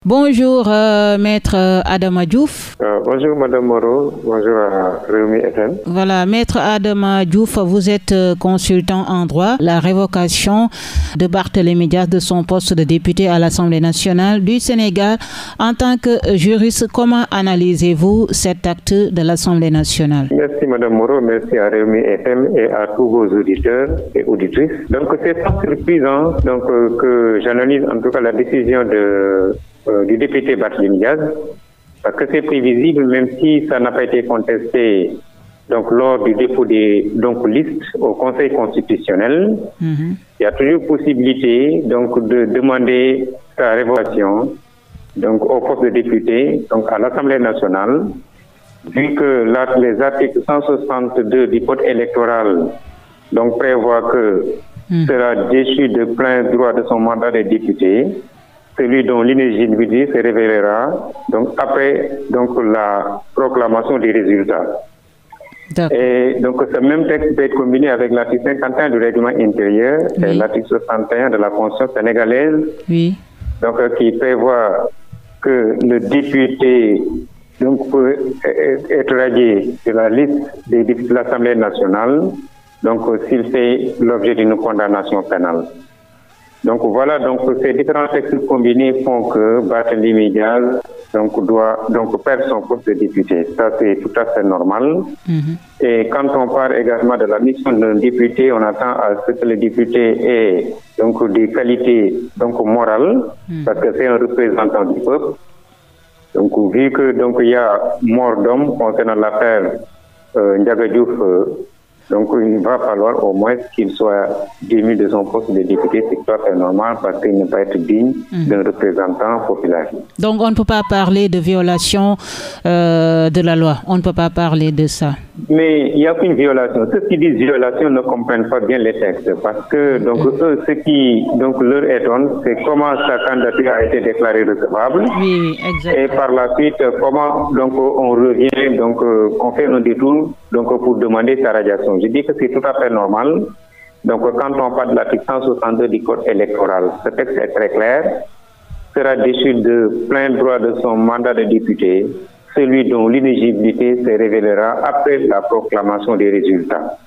Bonjour, Maître Adama Diouf. Bonjour Madame Moreau, bonjour à Rewmi FM. Voilà, Maître Adama Diouf, vous êtes consultant en droit. La révocation de Barthélémy Dias de son poste de député à l'Assemblée nationale du Sénégal. En tant que juriste, comment analysez-vous cet acte de l'Assemblée nationale? Merci Madame Moreau, merci à Rewmi FM et à tous vos auditeurs et auditrices. Donc c'est pas surprisant que j'analyse en tout cas la décision du député Barthélémy Dias, parce que c'est prévisible, même si ça n'a pas été contesté lors du dépôt des listes au Conseil constitutionnel. Il y a toujours possibilité de demander sa révocation au poste de député à l'Assemblée nationale, vu que les articles 162 du Code électoral prévoient que sera déchu de plein droit de son mandat de député celui dont l'inéligibilité se révélera après la proclamation des résultats. Et ce même texte peut être combiné avec l'article 51 du règlement intérieur et l'article 61 de la Constitution sénégalaise, qui prévoit que le député peut être radié de la liste des députés de l'Assemblée nationale s'il fait l'objet d'une condamnation pénale. Voilà, ces différents textes combinés font que Barthélémy Dias doit perdre son poste de député. Ça, c'est tout à fait normal. Et quand on parle également de la mission d'un député, on attend à ce que le député ait des qualités morales, parce que c'est un représentant du peuple. Vu que il y a mort d'homme concernant l'affaire Ndiaga Diouf, il va falloir au moins qu'il soit démis de son poste de député, c'est tout à fait normal parce qu'il ne peut pas être digne d'un représentant populaire. Donc on ne peut pas parler de violation de la loi, on ne peut pas parler de ça. Mais il n'y a qu'une violation. Ceux qui disent violation ne comprennent pas bien les textes parce que eux, ce qui leur étonne, c'est comment sa candidature a été déclarée recevable. Oui, exactement. Et par la suite, comment on revient, on fait un détour pour demander sa radiation. Je dis que c'est tout à fait normal. Quand on parle de l'article 162 du Code électoral, ce texte est très clair, sera déchu de plein droit de son mandat de député, celui dont l'inéligibilité se révélera après la proclamation des résultats.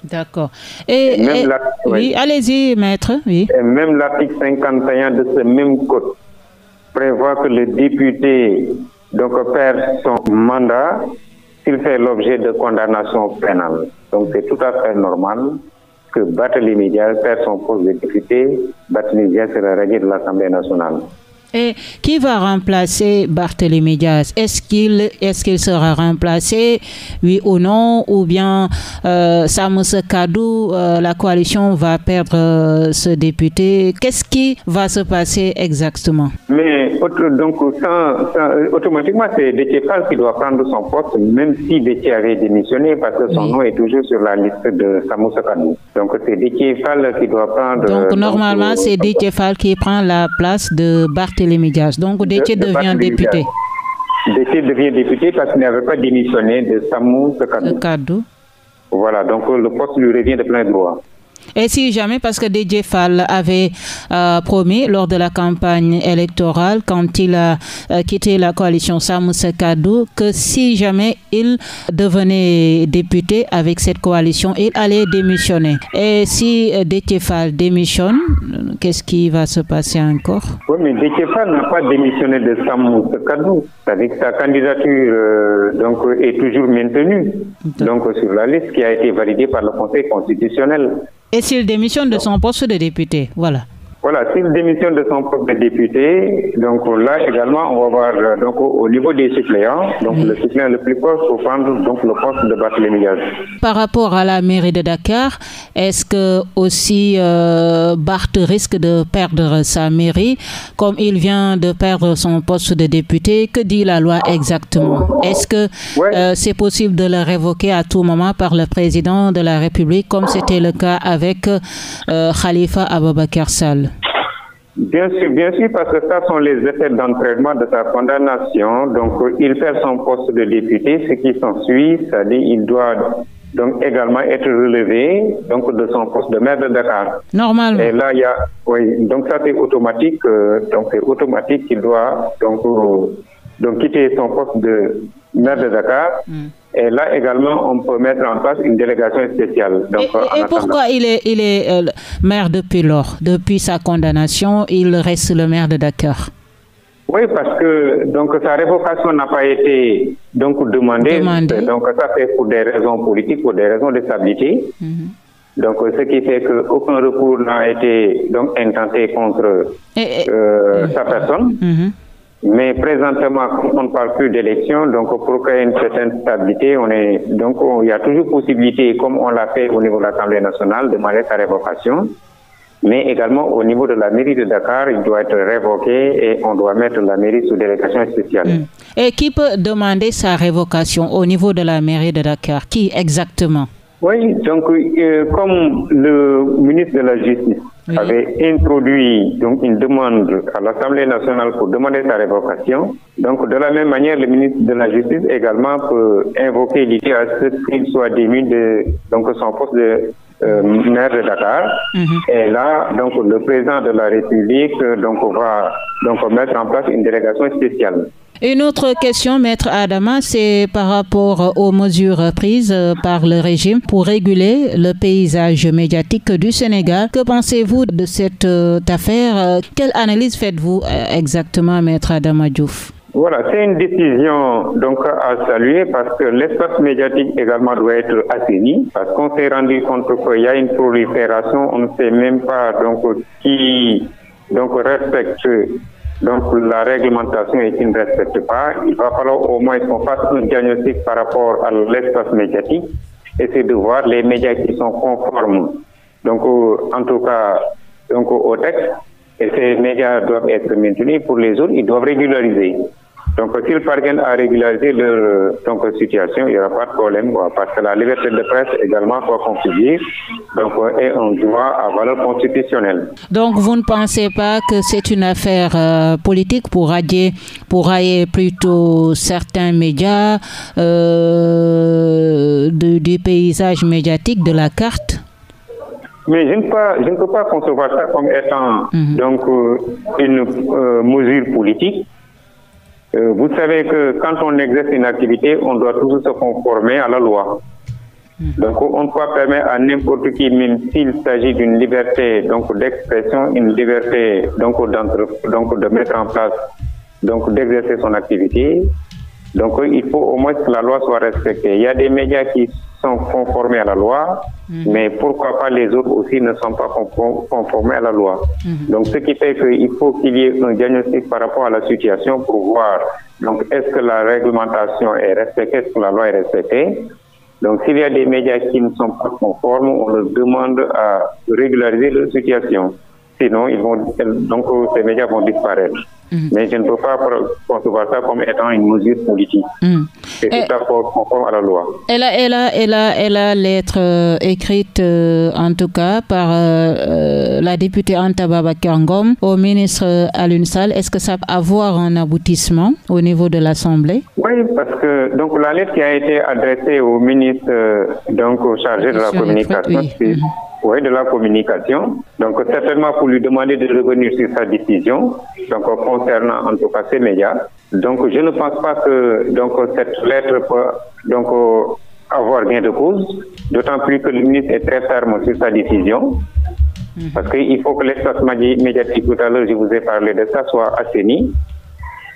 D'accord. Oui, allez-y, maître. Oui. Et même l'article 51 de ce même code prévoit que le député perd son mandat s'il fait l'objet de condamnation pénale. Donc c'est tout à fait normal que Barthélémy Dias perd son poste de député. Barthélémy Dias sera radié de l'Assemblée nationale. Et qui va remplacer Barthélémy Dias? Est-ce qu'il sera remplacé, oui ou non? Ou bien Samoussé Kadou, la coalition va perdre ce député? Qu'est-ce qui va se passer exactement? Mais automatiquement, c'est Déthié Fall qui doit prendre son poste, même si Déthié avait démissionné, parce que son nom est toujours sur la liste de Samoussé Kadou. Donc c'est Déthié Fall qui doit prendre... Donc normalement, c'est Déthié Fall qui prend la place de Barthélémy Dias. Donc Déthié devient député. Déthié devient député parce qu'il n'avait pas démissionné de Samoussé Kadou. Voilà, donc le poste lui revient de plein droit. Et si jamais, parce que Déthié Fall avait promis lors de la campagne électorale, quand il a quitté la coalition Samoussé Kadou, que si jamais il devenait député avec cette coalition, il allait démissionner. Et si Déthié Fall démissionne, qu'est-ce qui va se passer encore? Oui, mais Déthié Fall n'a pas démissionné de Samoussé Kadou. C'est-à-dire que sa candidature est toujours maintenue sur la liste qui a été validée par le Conseil constitutionnel. Et s'il démissionne de son poste de député, voilà. Voilà, s'il démissionne de son poste de député, là également, on va voir au niveau des suppléants, le suppléant le plus proche pour prendre le poste de Barthélémy Dias. Par rapport à la mairie de Dakar, est-ce que aussi Barth risque de perdre sa mairie, comme il vient de perdre son poste de député? Que dit la loi exactement? Est-ce que c'est possible de le révoquer à tout moment par le président de la République, comme c'était le cas avec Khalifa Ababakar Sall? Bien sûr, parce que ça sont les effets d'entraînement de sa condamnation. Donc, il perd son poste de député, ce qui s'ensuit, c'est-à-dire il doit donc également être relevé donc de son poste de maire de Dakar. Normalement. Et là, donc ça c'est automatique. Donc c'est automatique qu'il doit donc quitter son poste de maire de Dakar. Et là également, on peut mettre en place une délégation spéciale. Donc, et pourquoi il est maire depuis lors? Depuis sa condamnation, il reste le maire de Dakar? Oui, parce que donc sa révocation n'a pas été donc demandée. Donc ça c'est pour des raisons politiques, pour des raisons de stabilité. Donc ce qui fait qu'aucun recours n'a été donc intenté contre sa personne. Mais présentement, on ne parle plus d'élection, donc pour créer une certaine stabilité, il y a toujours possibilité, comme on l'a fait au niveau de l'Assemblée nationale, de demander sa révocation. Mais également au niveau de la mairie de Dakar, il doit être révoqué et on doit mettre la mairie sous délégation spéciale. Et qui peut demander sa révocation au niveau de la mairie de Dakar? Qui exactement? Oui, donc comme le ministre de la Justice avait introduit donc une demande à l'Assemblée nationale pour demander sa révocation, donc de la même manière, le ministre de la Justice également peut invoquer l'idée à ce qu'il soit démis de donc son poste de maire de Dakar. Et là, donc le président de la République va mettre en place une délégation spéciale. Une autre question, Maître Adama, c'est par rapport aux mesures prises par le régime pour réguler le paysage médiatique du Sénégal. Que pensez-vous de cette affaire? Quelle analyse faites-vous exactement, Maître Adama Diouf? Voilà, c'est une décision donc à saluer parce que l'espace médiatique également doit être assaini parce qu'on s'est rendu compte qu'il y a une prolifération, on ne sait même pas qui respecte la réglementation et qui ne respecte pas. Il va falloir au moins qu'on fasse un diagnostic par rapport à l'espace médiatique et c'est de voir les médias qui sont conformes en tout cas au texte et ces médias doivent être maintenus. Pour les autres, ils doivent régulariser. Donc, s'ils parviennent à régulariser leur situation, il n'y aura pas de problème, parce que la liberté de presse également, quoi qu'on puisse dire, est un droit à valeur constitutionnelle. Donc, vous ne pensez pas que c'est une affaire politique pour railler plutôt certains médias du paysage médiatique, de la carte? Mais je ne peux pas concevoir ça comme étant une mesure politique. Vous savez que quand on exerce une activité, on doit toujours se conformer à la loi. Donc on ne peut pas permettre à n'importe qui, même s'il s'agit d'une liberté d'expression, une liberté de mettre en place, d'exercer son activité. Donc il faut au moins que la loi soit respectée. Il y a des médias qui sont conformés à la loi, mais pourquoi pas les autres aussi ne sont pas conformés à la loi. Donc ce qui fait qu'il faut qu'il y ait un diagnostic par rapport à la situation pour voir est-ce que la réglementation est respectée, est-ce que la loi est respectée. Donc s'il y a des médias qui ne sont pas conformes, on leur demande à régulariser leur situation. Sinon, ces médias vont disparaître. Mais je ne peux pas concevoir ça comme étant une mesure politique. C'est tout à fait conforme à la loi. Elle a lettre écrite, en tout cas, par la députée Anta Babacar Ngom au ministre Alioune Sall. Est-ce que ça peut avoir un aboutissement au niveau de l'Assemblée? Oui, parce que la lettre qui a été adressée au ministre chargé de la communication, oui, de la communication. Donc, certainement pour lui demander de revenir sur sa décision, concernant en tout cas ces médias. Donc, je ne pense pas que cette lettre peut avoir gain de cause, d'autant plus que le ministre est très ferme sur sa décision. Parce qu'il faut que l'espace médiatique, tout à l'heure, je vous ai parlé de ça, soit assaini.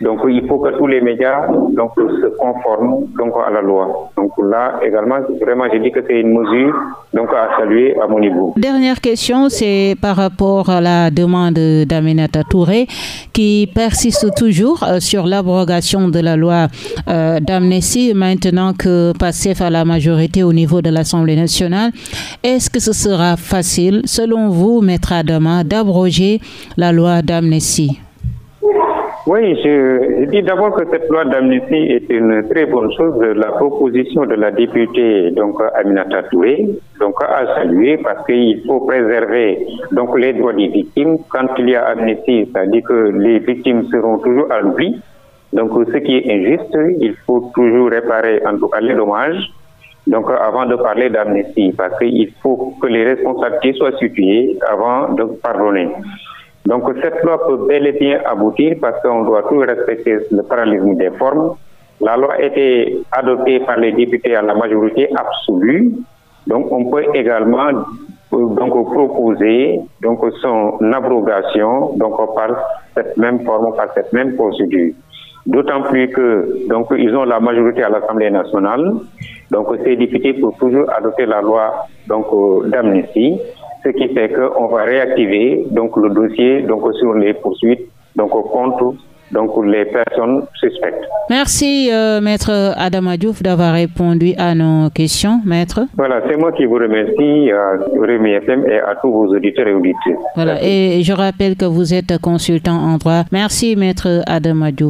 Donc, il faut que tous les médias se conforment à la loi. Donc là, également, vraiment, je dis que c'est une mesure à saluer à mon niveau. Dernière question, c'est par rapport à la demande d'Aminata Touré qui persiste toujours sur l'abrogation de la loi d'amnistie maintenant que PASTEF a la majorité au niveau de l'Assemblée nationale. Est-ce que ce sera facile, selon vous, Maître Adama, d'abroger la loi d'amnistie? Oui, je dis d'abord que cette loi d'amnistie est une très bonne chose. La proposition de la députée donc Aminata Touré donc à saluer parce qu'il faut préserver donc les droits des victimes. Quand il y a amnistie, ça dit que les victimes seront toujours à l'oubli. Donc ce qui est injuste, il faut toujours réparer en tout cas les dommages. Donc avant de parler d'amnistie, parce qu'il faut que les responsabilités soient situées avant de pardonner. Donc cette loi peut bel et bien aboutir parce qu'on doit toujours respecter le parallélisme des formes. La loi a été adoptée par les députés à la majorité absolue. Donc on peut également proposer donc son abrogation donc par cette même forme, par cette même procédure. D'autant plus que donc ils ont la majorité à l'Assemblée nationale. Donc ces députés peuvent toujours adopter la loi donc d'amnistie. Ce qui fait qu'on va réactiver donc le dossier donc sur les poursuites donc contre donc les personnes suspectes. Merci Maître Adama Diouf d'avoir répondu à nos questions, Maître. Voilà, c'est moi qui vous remercie à Rewmi FM et à tous vos auditeurs et auditrices. Voilà, et je rappelle que vous êtes consultant en droit. Merci Maître Adama Diouf.